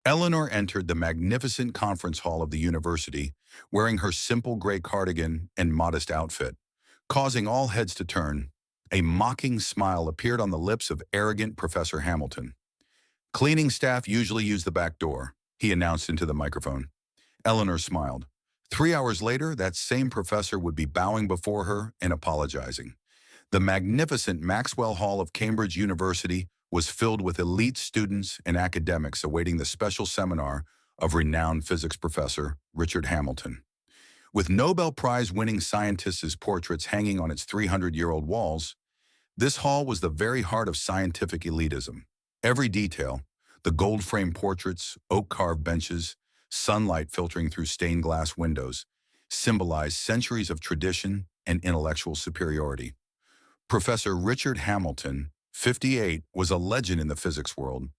Eleanor entered the magnificent conference hall of the university, wearing her simple gray cardigan and modest outfit, causing all heads to turn. A mocking smile appeared on the lips of arrogant Professor Hamilton. "Cleaning staff usually use the back door," he announced into the microphone. Eleanor smiled. 3 hours later, that same professor would be bowing before her and apologizing. The magnificent Maxwell Hall of Cambridge University was filled with elite students and academics awaiting the special seminar of renowned physics professor Richard Hamilton. With Nobel Prize-winning scientists' portraits hanging on its 300-year-old walls, this hall was the very heart of scientific elitism. Every detail, the gold-framed portraits, oak-carved benches, sunlight filtering through stained glass windows, symbolized centuries of tradition and intellectual superiority. Professor Richard Hamilton, 58, was a legend in the physics world.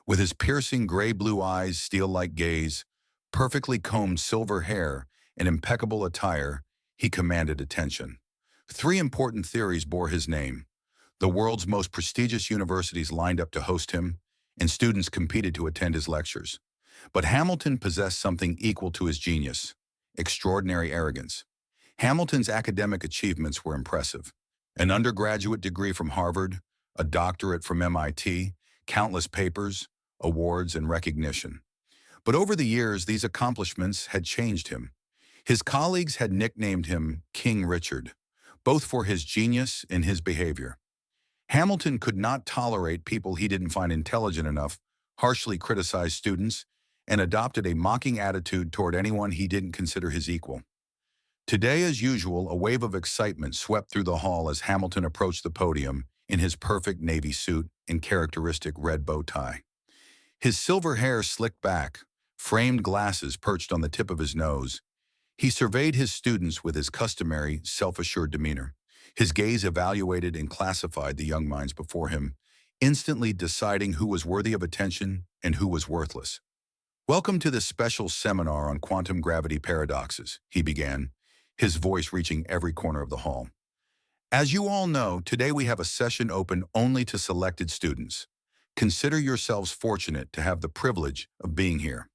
With his piercing gray-blue eyes, steel-like gaze, perfectly combed silver hair, and impeccable attire, he commanded attention. Three important theories bore his name. The world's most prestigious universities lined up to host him, and students competed to attend his lectures. But Hamilton possessed something equal to his genius: extraordinary arrogance. Hamilton's academic achievements were impressive. An undergraduate degree from Harvard, a doctorate from MIT, countless papers, awards, and recognition. But over the years, these accomplishments had changed him. His colleagues had nicknamed him King Richard, both for his genius and his behavior. Hamilton could not tolerate people he didn't find intelligent enough, harshly criticized students, and adopted a mocking attitude toward anyone he didn't consider his equal. Today, as usual, a wave of excitement swept through the hall as Hamilton approached the podium in his perfect navy suit and characteristic red bow tie. His silver hair slicked back, framed glasses perched on the tip of his nose. He surveyed his students with his customary, self-assured demeanor. His gaze evaluated and classified the young minds before him, instantly deciding who was worthy of attention and who was worthless. "Welcome to this special seminar on quantum gravity paradoxes," he began, his voice reaching every corner of the hall. "As you all know, today we have a session open only to selected students. Consider yourselves fortunate to have the privilege of being here."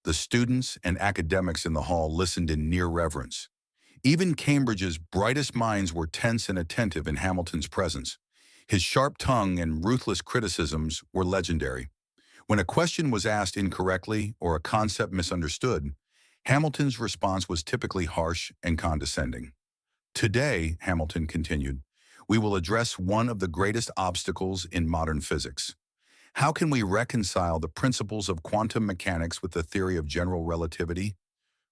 The students and academics in the hall listened in near reverence. Even Cambridge's brightest minds were tense and attentive in Hamilton's presence. His sharp tongue and ruthless criticisms were legendary. When a question was asked incorrectly or a concept misunderstood, Hamilton's response was typically harsh and condescending. "Today," Hamilton continued, "we will address one of the greatest obstacles in modern physics. How can we reconcile the principles of quantum mechanics with the theory of general relativity?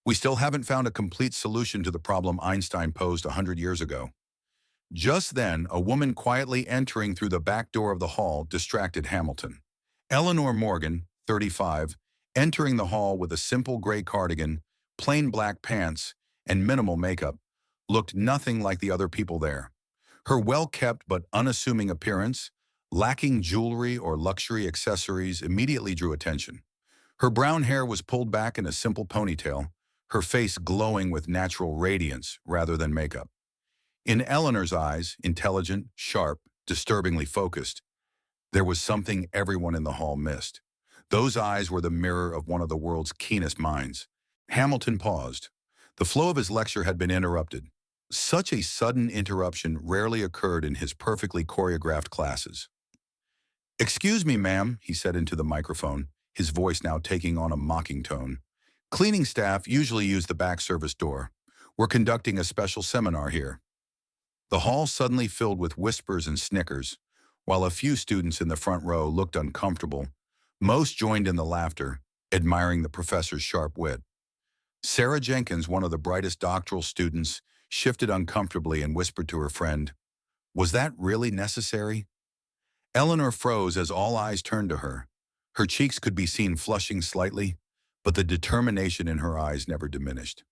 We still haven't found a complete solution to the problem Einstein posed 100 years ago." Just then, a woman quietly entering through the back door of the hall distracted Hamilton. Eleanor Morgan, 35, entering the hall with a simple gray cardigan, plain black pants, and minimal makeup, looked nothing like the other people there. Her well-kept but unassuming appearance, lacking jewelry or luxury accessories, immediately drew attention. Her brown hair was pulled back in a simple ponytail, her face glowing with natural radiance rather than makeup. In Eleanor's eyes, intelligent, sharp, disturbingly focused, there was something everyone in the hall missed. Those eyes were the mirror of one of the world's keenest minds. Hamilton paused. The flow of his lecture had been interrupted. Such a sudden interruption rarely occurred in his perfectly choreographed classes. "Excuse me, ma'am," he said into the microphone, his voice now taking on a mocking tone. "Cleaning staff usually use the back service door. We're conducting a special seminar here." The hall suddenly filled with whispers and snickers. While a few students in the front row looked uncomfortable, most joined in the laughter, admiring the professor's sharp wit. Sarah Jenkins, one of the brightest doctoral students, shifted uncomfortably and whispered to her friend, "Was that really necessary?" Eleanor froze as all eyes turned to her. Her cheeks could be seen flushing slightly, but the determination in her eyes never diminished.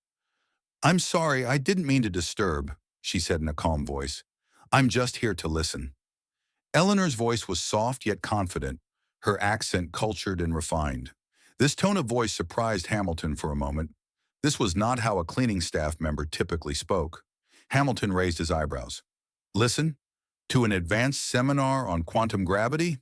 "I'm sorry, I didn't mean to disturb," she said in a calm voice. "I'm just here to listen." Eleanor's voice was soft yet confident, her accent cultured and refined. This tone of voice surprised Hamilton for a moment. This was not how a cleaning staff member typically spoke. Hamilton raised his eyebrows. "Listen, to an advanced seminar on quantum gravity?"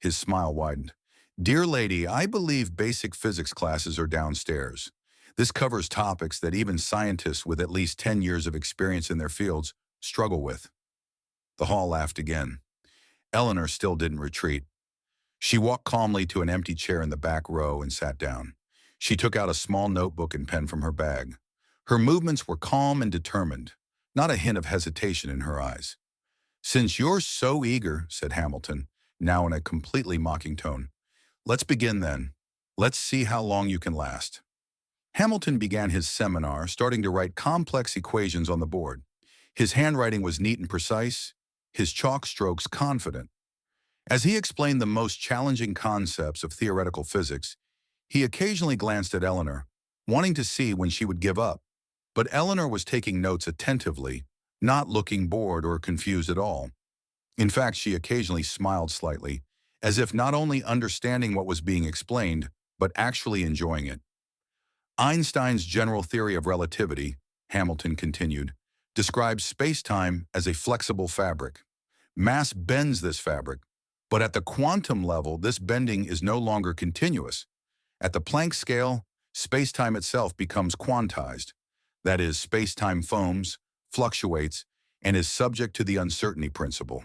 His smile widened. Dear lady, I believe basic physics classes are downstairs. This covers topics that even scientists with at least 10 years of experience in their fields struggle with. The hall laughed again. Eleanor still didn't retreat. She walked calmly to an empty chair in the back row and sat down. She took out a small notebook and pen from her bag. Her movements were calm and determined, not a hint of hesitation in her eyes. Since you're so eager, said Hamilton, now in a completely mocking tone, let's begin then. Let's see how long you can last. Hamilton began his seminar, starting to write complex equations on the board. His handwriting was neat and precise, his chalk strokes confident. As he explained the most challenging concepts of theoretical physics, he occasionally glanced at Eleanor, wanting to see when she would give up. But Eleanor was taking notes attentively, not looking bored or confused at all. In fact, she occasionally smiled slightly, as if not only understanding what was being explained, but actually enjoying it. Einstein's general theory of relativity, Hamilton continued, describes space-time as a flexible fabric. Mass bends this fabric, but at the quantum level, this bending is no longer continuous. At the Planck scale, space-time itself becomes quantized. That is, space-time foams, fluctuates, and is subject to the uncertainty principle.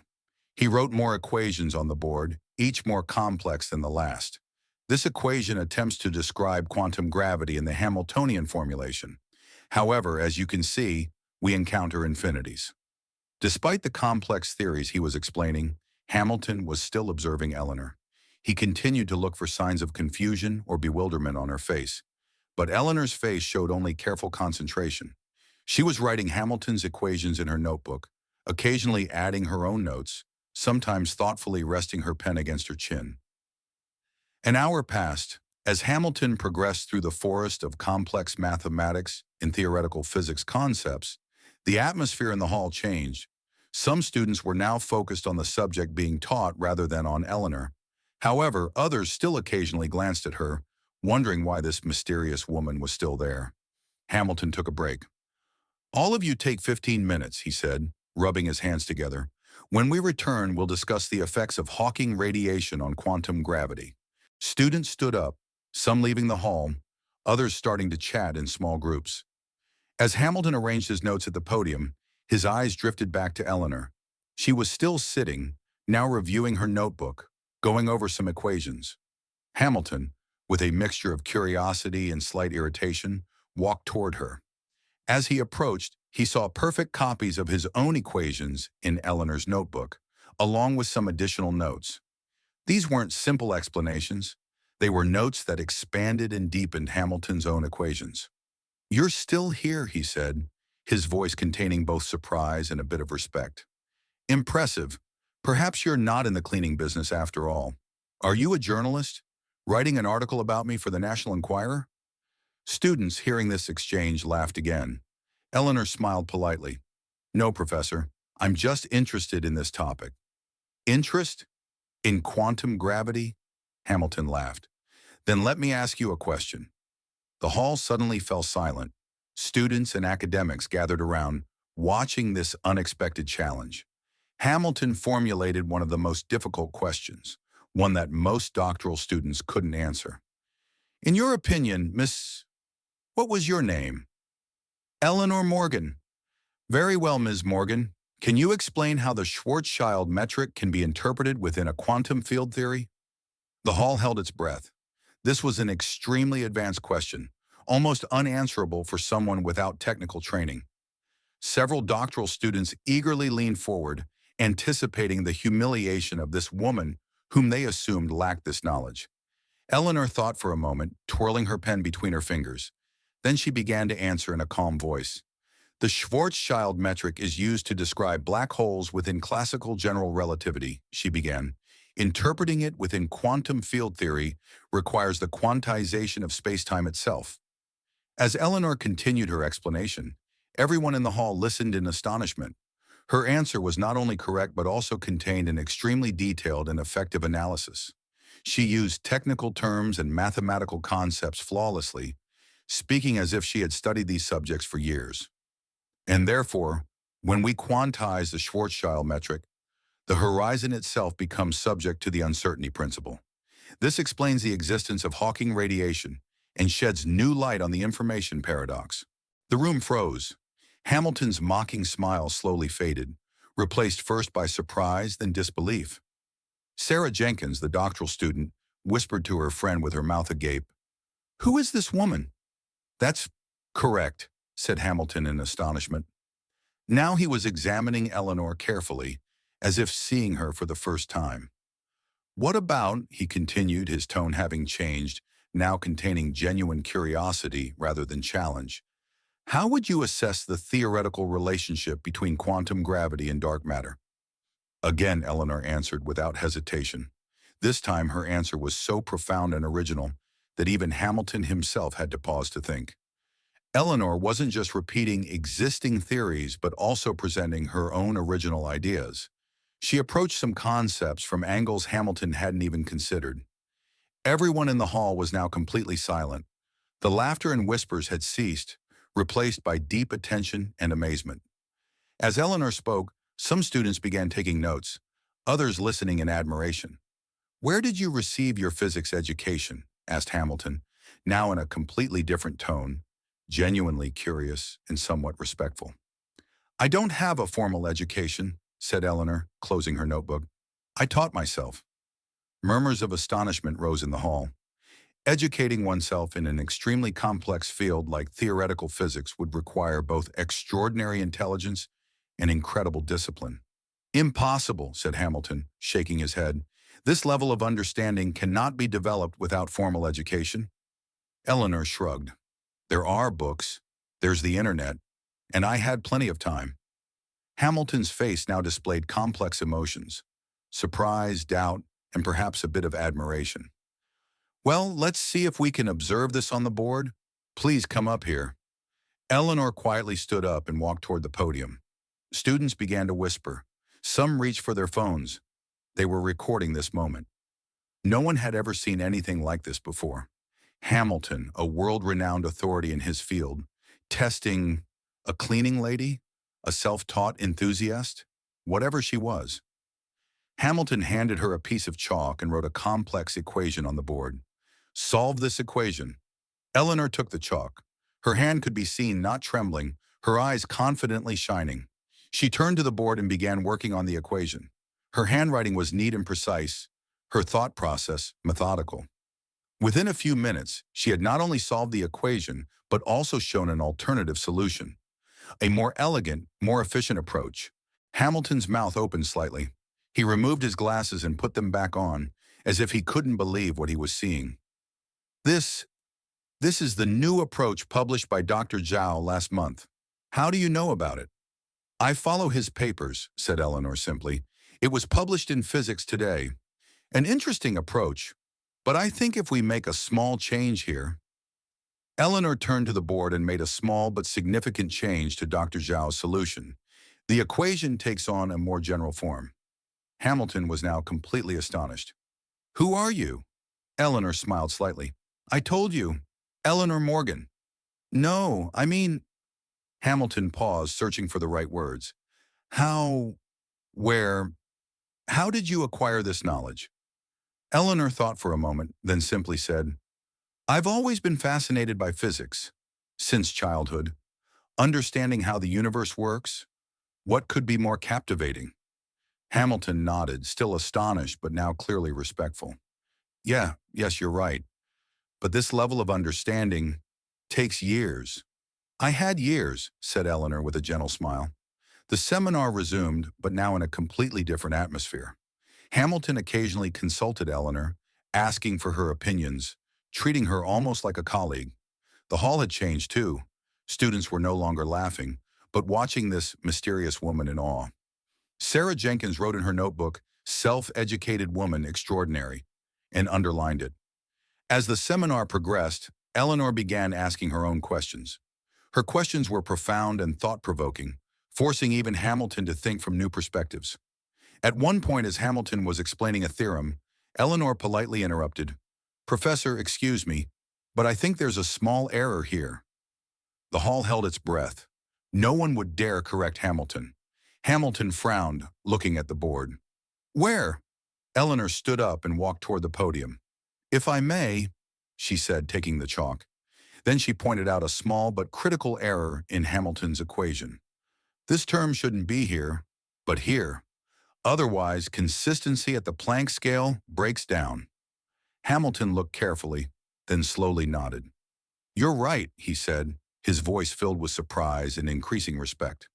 He wrote more equations on the board, each more complex than the last. This equation attempts to describe quantum gravity in the Hamiltonian formulation. However, as you can see, we encounter infinities. Despite the complex theories he was explaining, Hamilton was still observing Eleanor. He continued to look for signs of confusion or bewilderment on her face. But Eleanor's face showed only careful concentration. She was writing Hamilton's equations in her notebook, occasionally adding her own notes, sometimes thoughtfully resting her pen against her chin. An hour passed. As Hamilton progressed through the forest of complex mathematics and theoretical physics concepts, the atmosphere in the hall changed. Some students were now focused on the subject being taught rather than on Eleanor. However, others still occasionally glanced at her, wondering why this mysterious woman was still there. Hamilton took a break. All of you take 15 minutes, he said, rubbing his hands together. When we return, we'll discuss the effects of Hawking radiation on quantum gravity. Students stood up, some leaving the hall, others starting to chat in small groups. As Hamilton arranged his notes at the podium, his eyes drifted back to Eleanor. She was still sitting, now reviewing her notebook, going over some equations. Hamilton, with a mixture of curiosity and slight irritation, walked toward her. As he approached, he saw perfect copies of his own equations in Eleanor's notebook, along with some additional notes. These weren't simple explanations. They were notes that expanded and deepened Hamilton's own equations. "You're still here," he said, his voice containing both surprise and a bit of respect. "Impressive. Perhaps you're not in the cleaning business after all. Are you a journalist? Writing an article about me for the National Enquirer?" Students, hearing this exchange, laughed again. Eleanor smiled politely. "No, Professor. I'm just interested in this topic." "Interest? In quantum gravity?" Hamilton laughed. "Then let me ask you a question." The hall suddenly fell silent. Students and academics gathered around, watching this unexpected challenge. Hamilton formulated one of the most difficult questions, one that most doctoral students couldn't answer. "In your opinion, Miss... what was your name?" "Eleanor Morgan." "Very well, Ms. Morgan. Can you explain how the Schwarzschild metric can be interpreted within a quantum field theory?" The hall held its breath. This was an extremely advanced question, almost unanswerable for someone without technical training. Several doctoral students eagerly leaned forward, anticipating the humiliation of this woman whom they assumed lacked this knowledge. Eleanor thought for a moment, twirling her pen between her fingers. Then she began to answer in a calm voice. "The Schwarzschild metric is used to describe black holes within classical general relativity," she began. "Interpreting it within quantum field theory requires the quantization of spacetime itself." As Eleanor continued her explanation, everyone in the hall listened in astonishment. Her answer was not only correct but also contained an extremely detailed and effective analysis. She used technical terms and mathematical concepts flawlessly, speaking as if she had studied these subjects for years. "And therefore, when we quantize the Schwarzschild metric, the horizon itself becomes subject to the uncertainty principle. This explains the existence of Hawking radiation and sheds new light on the information paradox. The room froze. Hamilton's mocking smile slowly faded, replaced first by surprise, then disbelief. Sarah Jenkins, the doctoral student, whispered to her friend with her mouth agape, "Who is this woman?" "That's correct," said Hamilton in astonishment. Now he was examining Eleanor carefully, as if seeing her for the first time. "What about," he continued, his tone having changed, now containing genuine curiosity rather than challenge, "how would you assess the theoretical relationship between quantum gravity and dark matter?" Again, Eleanor answered without hesitation. This time her answer was so profound and original that even Hamilton himself had to pause to think. Eleanor wasn't just repeating existing theories, but also presenting her own original ideas. She approached some concepts from angles Hamilton hadn't even considered. Everyone in the hall was now completely silent. The laughter and whispers had ceased, replaced by deep attention and amazement. As Eleanor spoke, some students began taking notes, others listening in admiration. "Where did you receive your physics education?" asked Hamilton, now in a completely different tone, genuinely curious and somewhat respectful. "I don't have a formal education," said Eleanor, closing her notebook. "I taught myself." Murmurs of astonishment rose in the hall. Educating oneself in an extremely complex field like theoretical physics would require both extraordinary intelligence and incredible discipline. "Impossible," said Hamilton, shaking his head. "This level of understanding cannot be developed without formal education." Eleanor shrugged. "There are books, there's the internet, and I had plenty of time." Hamilton's face now displayed complex emotions: surprise, doubt, and perhaps a bit of admiration. "Well, let's see if we can observe this on the board. Please come up here." Eleanor quietly stood up and walked toward the podium. Students began to whisper. Some reached for their phones. They were recording this moment. No one had ever seen anything like this before. Hamilton, a world-renowned authority in his field, testing a cleaning lady, a self-taught enthusiast, whatever she was. Hamilton handed her a piece of chalk and wrote a complex equation on the board. "Solve this equation." Eleanor took the chalk. Her hand could be seen not trembling, her eyes confidently shining. She turned to the board and began working on the equation. Her handwriting was neat and precise, her thought process methodical. Within a few minutes, she had not only solved the equation, but also shown an alternative solution. A more elegant, more efficient approach. Hamilton's mouth opened slightly. He removed his glasses and put them back on, as if he couldn't believe what he was seeing. This is the new approach published by Dr. Zhao last month. How do you know about it?" "I follow his papers," said Eleanor simply. "It was published in Physics Today. An interesting approach, but I think if we make a small change here." Eleanor turned to the board and made a small but significant change to Dr. Zhao's solution. The equation takes on a more general form. Hamilton was now completely astonished. "Who are you?" Eleanor smiled slightly. "I told you. Eleanor Morgan." "No, I mean—" Hamilton paused, searching for the right words. "How, where, how did you acquire this knowledge?" Eleanor thought for a moment, then simply said, "I've always been fascinated by physics. Since childhood. Understanding how the universe works. What could be more captivating?" Hamilton nodded, still astonished but now clearly respectful. Yes, you're right. But this level of understanding takes years." "I had years," said Eleanor with a gentle smile. The seminar resumed, but now in a completely different atmosphere. Hamilton occasionally consulted Eleanor, asking for her opinions, treating her almost like a colleague. The hall had changed too. Students were no longer laughing, but watching this mysterious woman in awe. Sarah Jenkins wrote in her notebook, "Self-educated woman extraordinary," and underlined it. As the seminar progressed, Eleanor began asking her own questions. Her questions were profound and thought-provoking, forcing even Hamilton to think from new perspectives. At one point, as Hamilton was explaining a theorem, Eleanor politely interrupted, "Professor, excuse me, but I think there's a small error here." The hall held its breath. No one would dare correct Hamilton. Hamilton frowned, looking at the board. "Where?" Eleanor stood up and walked toward the podium. If I may, she said, taking the chalk. Then she pointed out a small but critical error in Hamilton's equation. This term shouldn't be here, but here. Otherwise, consistency at the Planck scale breaks down. Hamilton looked carefully, then slowly nodded. You're right, he said, his voice filled with surprise and increasing respect.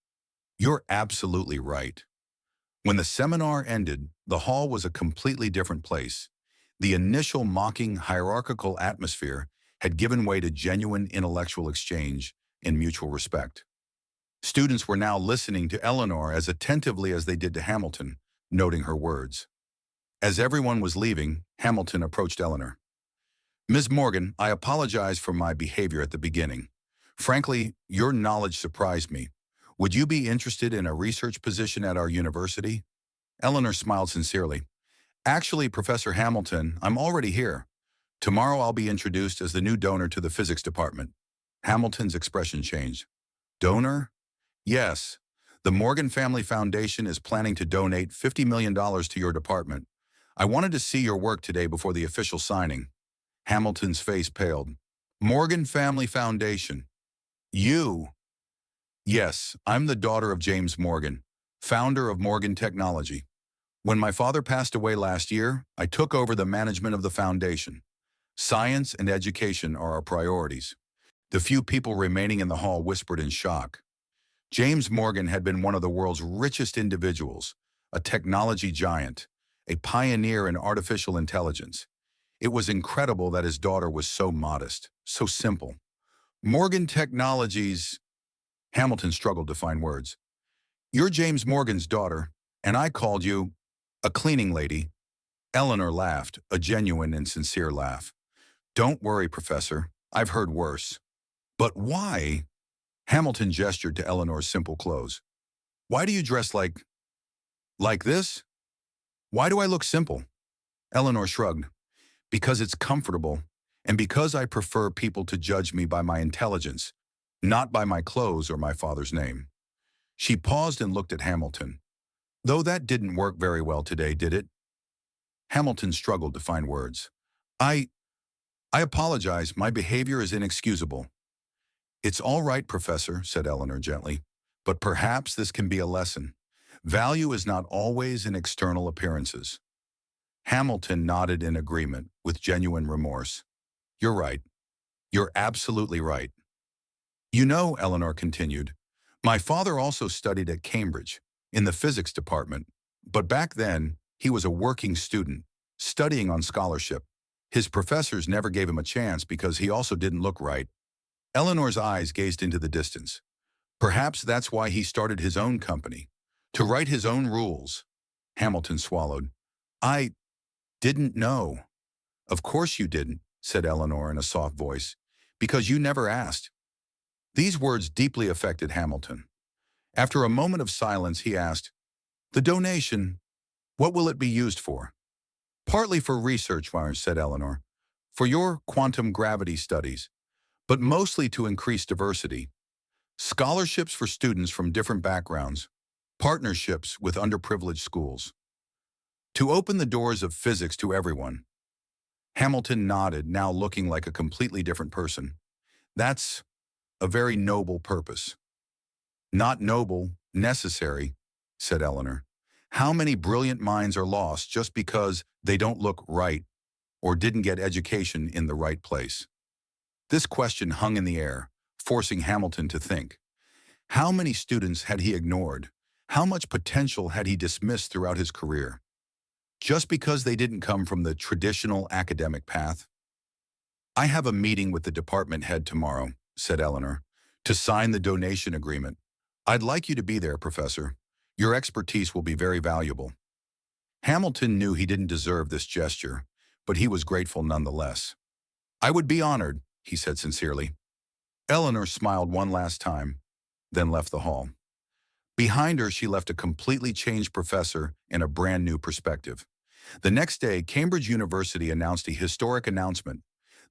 You're absolutely right. When the seminar ended, the hall was a completely different place. The initial mocking, hierarchical atmosphere had given way to genuine intellectual exchange and mutual respect. Students were now listening to Eleanor as attentively as they did to Hamilton, noting her words. As everyone was leaving, Hamilton approached Eleanor. Ms. Morgan, I apologize for my behavior at the beginning. Frankly, your knowledge surprised me. Would you be interested in a research position at our university? Eleanor smiled sincerely. Actually, Professor Hamilton, I'm already here. Tomorrow I'll be introduced as the new donor to the physics department. Hamilton's expression changed. Donor? Yes. The Morgan Family Foundation is planning to donate $50 million to your department. I wanted to see your work today before the official signing. Hamilton's face paled. Morgan Family Foundation. You? Yes, I'm the daughter of James Morgan, founder of Morgan Technology. When my father passed away last year, I took over the management of the foundation. Science and education are our priorities. The few people remaining in the hall whispered in shock. James Morgan had been one of the world's richest individuals, a technology giant, a pioneer in artificial intelligence. It was incredible that his daughter was so modest, so simple. Morgan Technologies. Hamilton struggled to find words. You're James Morgan's daughter, and I called you a cleaning lady. Eleanor laughed, a genuine and sincere laugh. Don't worry, Professor. I've heard worse. But why? Hamilton gestured to Eleanor's simple clothes. Why do you dress like this? Why do I look simple? Eleanor shrugged. Because it's comfortable, and because I prefer people to judge me by my intelligence, not by my clothes or my father's name. She paused and looked at Hamilton. Though that didn't work very well today, did it? Hamilton struggled to find words. I apologize. My behavior is inexcusable. It's all right, Professor, said Eleanor gently, but perhaps this can be a lesson. Value is not always in external appearances. Hamilton nodded in agreement with genuine remorse. You're right. You're absolutely right. You know, Eleanor continued, my father also studied at Cambridge, in the physics department, but back then, he was a working student, studying on scholarship. His professors never gave him a chance because he also didn't look right. Eleanor's eyes gazed into the distance. Perhaps that's why he started his own company, to write his own rules. Hamilton swallowed. I didn't know. Of course you didn't, said Eleanor in a soft voice, because you never asked. These words deeply affected Hamilton. After a moment of silence, he asked, the donation, what will it be used for? Partly for research, said Eleanor, for your quantum gravity studies, but mostly to increase diversity. Scholarships for students from different backgrounds, partnerships with underprivileged schools. To open the doors of physics to everyone. Hamilton nodded, now looking like a completely different person. That's a very noble purpose. Not noble, necessary, said Eleanor. How many brilliant minds are lost just because they don't look right or didn't get education in the right place? This question hung in the air, forcing Hamilton to think. How many students had he ignored? How much potential had he dismissed throughout his career? Just because they didn't come from the traditional academic path? I have a meeting with the department head tomorrow, said Eleanor, to sign the donation agreement. I'd like you to be there, Professor. Your expertise will be very valuable. Hamilton knew he didn't deserve this gesture, but he was grateful nonetheless. I would be honored, he said sincerely. Eleanor smiled one last time, then left the hall. Behind her, she left a completely changed professor and a brand new perspective. The next day, Cambridge University announced a historic announcement.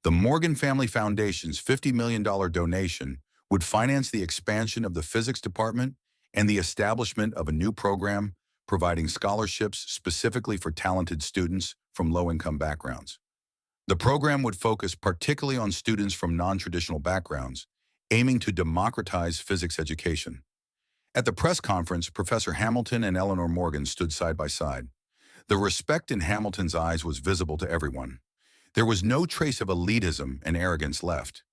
The Morgan Family Foundation's $50 million donation would finance the expansion of the physics department and the establishment of a new program providing scholarships specifically for talented students from low-income backgrounds. The program would focus particularly on students from non-traditional backgrounds, aiming to democratize physics education. At the press conference, Professor Hamilton and Eleanor Morgan stood side by side. The respect in Hamilton's eyes was visible to everyone. There was no trace of elitism and arrogance left.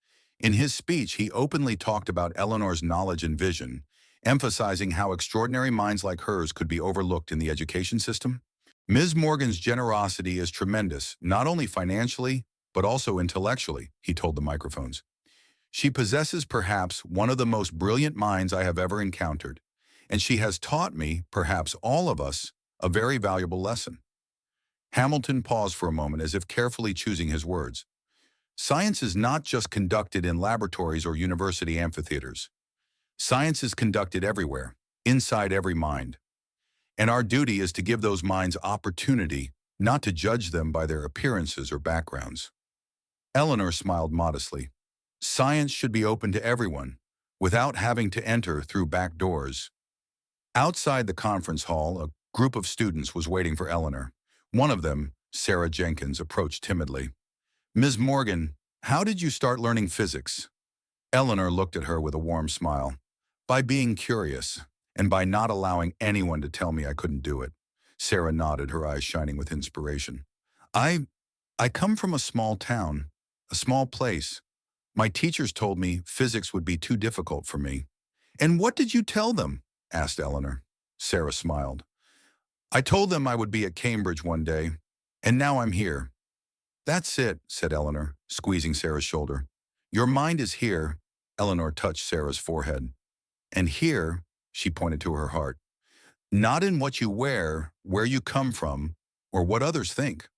In his speech, he openly talked about Eleanor's knowledge and vision, emphasizing how extraordinary minds like hers could be overlooked in the education system. Ms. Morgan's generosity is tremendous, not only financially, but also intellectually, he told the microphones. She possesses perhaps one of the most brilliant minds I have ever encountered, and she has taught me, perhaps all of us, a very valuable lesson. Hamilton paused for a moment as if carefully choosing his words. Science is not just conducted in laboratories or university amphitheaters. Science is conducted everywhere, inside every mind. And our duty is to give those minds opportunity, not to judge them by their appearances or backgrounds. Eleanor smiled modestly. Science should be open to everyone, without having to enter through back doors. Outside the conference hall, a group of students was waiting for Eleanor. One of them, Sarah Jenkins, approached timidly. Ms. Morgan, how did you start learning physics? Eleanor looked at her with a warm smile. By being curious, and by not allowing anyone to tell me I couldn't do it. Sarah nodded, her eyes shining with inspiration. I come from a small town, a small place. My teachers told me physics would be too difficult for me. And what did you tell them? Asked Eleanor. Sarah smiled. I told them I would be at Cambridge one day, and now I'm here. That's it, said Eleanor, squeezing Sarah's shoulder. Your mind is here, Eleanor touched Sarah's forehead. And here, she pointed to her heart, not in what you wear, where you come from, or what others think.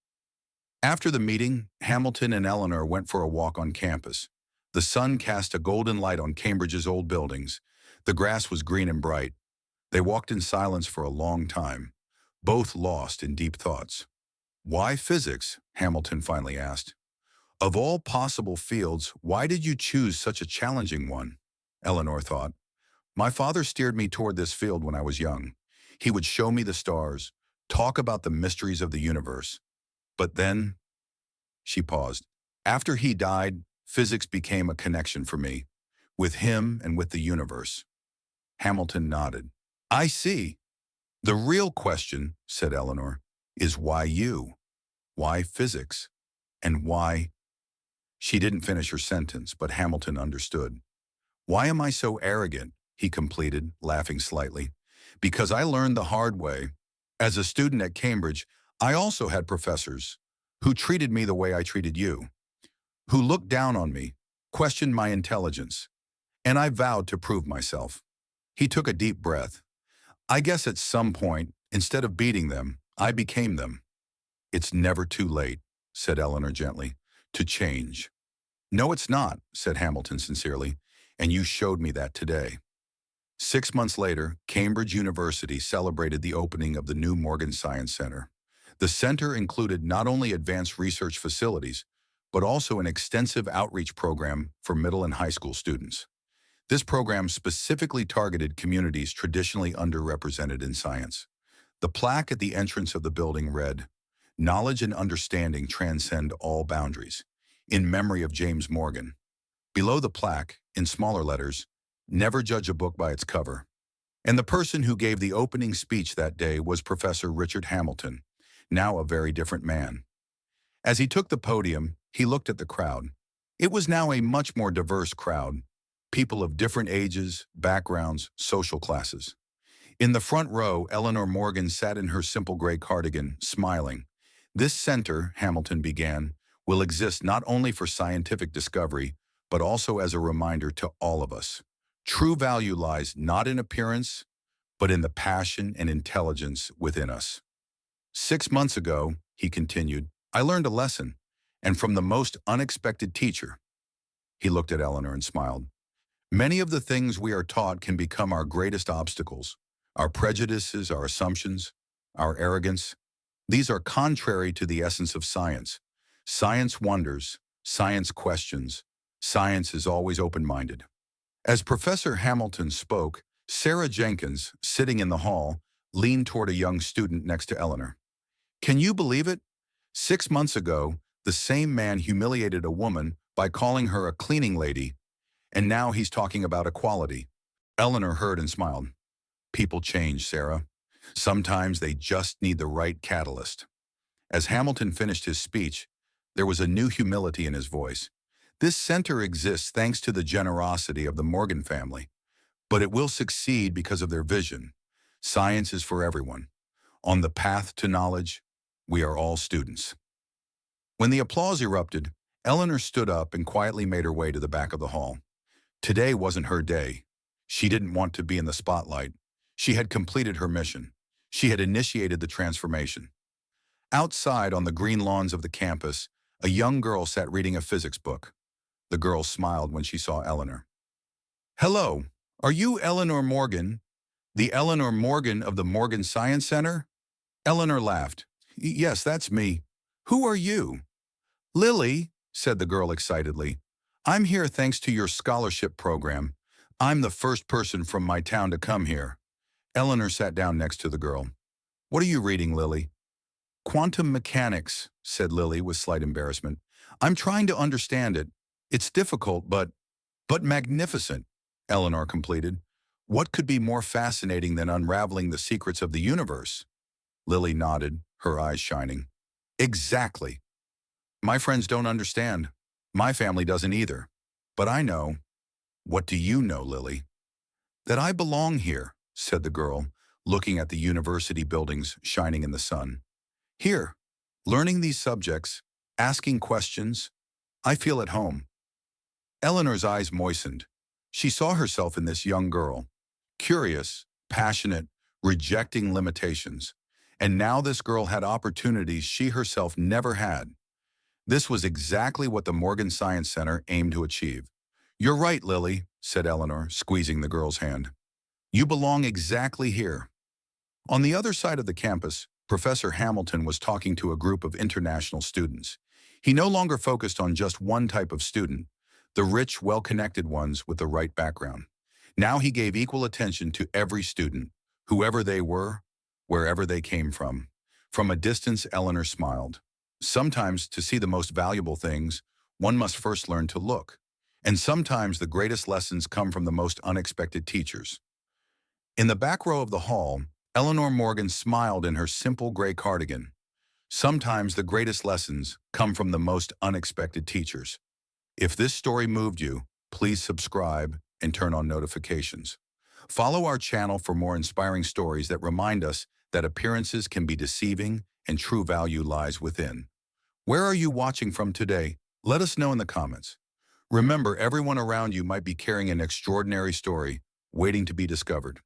After the meeting, Hamilton and Eleanor went for a walk on campus. The sun cast a golden light on Cambridge's old buildings. The grass was green and bright. They walked in silence for a long time, both lost in deep thoughts. Why physics? Hamilton finally asked. Of all possible fields, why did you choose such a challenging one? Eleanor thought. My father steered me toward this field when I was young. He would show me the stars, talk about the mysteries of the universe. But then, she paused. After he died, physics became a connection for me, with him and with the universe. Hamilton nodded. I see. The real question, said Eleanor, is why you? Why physics? And why? She didn't finish her sentence, but Hamilton understood. Why am I so arrogant? He completed, laughing slightly. Because I learned the hard way. As a student at Cambridge, I also had professors who treated me the way I treated you, who looked down on me, questioned my intelligence, and I vowed to prove myself. He took a deep breath. I guess at some point, instead of beating them, I became them. It's never too late, said Eleanor gently, to change. No, it's not, said Hamilton sincerely, and you showed me that today. 6 months later, Cambridge University celebrated the opening of the new Morgan Science Center. The center included not only advanced research facilities, but also an extensive outreach program for middle and high school students. This program specifically targeted communities traditionally underrepresented in science. The plaque at the entrance of the building read, "Knowledge and understanding transcend all boundaries," in memory of James Morgan. Below the plaque, in smaller letters, "Never judge a book by its cover." And the person who gave the opening speech that day was Professor Richard Hamilton, now a very different man. As he took the podium, he looked at the crowd. It was now a much more diverse crowd, people of different ages, backgrounds, social classes. In the front row, Eleanor Morgan sat in her simple gray cardigan, smiling. This center, Hamilton began, will exist not only for scientific discovery, but also as a reminder to all of us. True value lies not in appearance, but in the passion and intelligence within us. 6 months ago, he continued, I learned a lesson, and from the most unexpected teacher. He looked at Eleanor and smiled. Many of the things we are taught can become our greatest obstacles. Our prejudices, our assumptions, our arrogance. These are contrary to the essence of science. Science wonders, science questions, science is always open-minded. As Professor Hamilton spoke, Sarah Jenkins, sitting in the hall, leaned toward a young student next to Eleanor. Can you believe it? 6 months ago, The same man humiliated a woman by calling her a cleaning lady, and now he's talking about equality. Eleanor heard and smiled. People change, Sarah. Sometimes they just need the right catalyst. As Hamilton finished his speech, there was a new humility in his voice. This center exists thanks to the generosity of the Morgan family, but it will succeed because of their vision. Science is for everyone. On the path to knowledge, we are all students. When the applause erupted, Eleanor stood up and quietly made her way to the back of the hall. Today wasn't her day. She didn't want to be in the spotlight. She had completed her mission. She had initiated the transformation. Outside on the green lawns of the campus, a young girl sat reading a physics book. The girl smiled when she saw Eleanor. "Hello, are you Eleanor Morgan? The Eleanor Morgan of the Morgan Science Center?" Eleanor laughed. "Yes, that's me. Who are you?" "Lily," said the girl excitedly. "I'm here thanks to your scholarship program. I'm the first person from my town to come here." Eleanor sat down next to the girl. "What are you reading, Lily?" "Quantum mechanics," said Lily with slight embarrassment. "I'm trying to understand it. It's difficult, but magnificent," Eleanor completed. "What could be more fascinating than unraveling the secrets of the universe?" Lily nodded, her eyes shining. "Exactly. My friends don't understand. My family doesn't either. But I know." "What do you know, Lily?" "That I belong here," said the girl, looking at the university buildings shining in the sun. "Here, learning these subjects, asking questions, I feel at home." Eleanor's eyes moistened. She saw herself in this young girl, curious, passionate, rejecting limitations. And now this girl had opportunities she herself never had. This was exactly what the Morgan Science Center aimed to achieve. "You're right, Lily," said Eleanor, squeezing the girl's hand. "You belong exactly here." On the other side of the campus, Professor Hamilton was talking to a group of international students. He no longer focused on just one type of student, the rich, well-connected ones with the right background. Now he gave equal attention to every student, whoever they were, wherever they came from. From a distance, Eleanor smiled. Sometimes, to see the most valuable things, one must first learn to look. And sometimes the greatest lessons come from the most unexpected teachers. In the back row of the hall, Eleanor Morgan smiled in her simple gray cardigan. Sometimes the greatest lessons come from the most unexpected teachers. If this story moved you, please subscribe and turn on notifications. Follow our channel for more inspiring stories that remind us that appearances can be deceiving and true value lies within. Where are you watching from today? Let us know in the comments. Remember, everyone around you might be carrying an extraordinary story waiting to be discovered.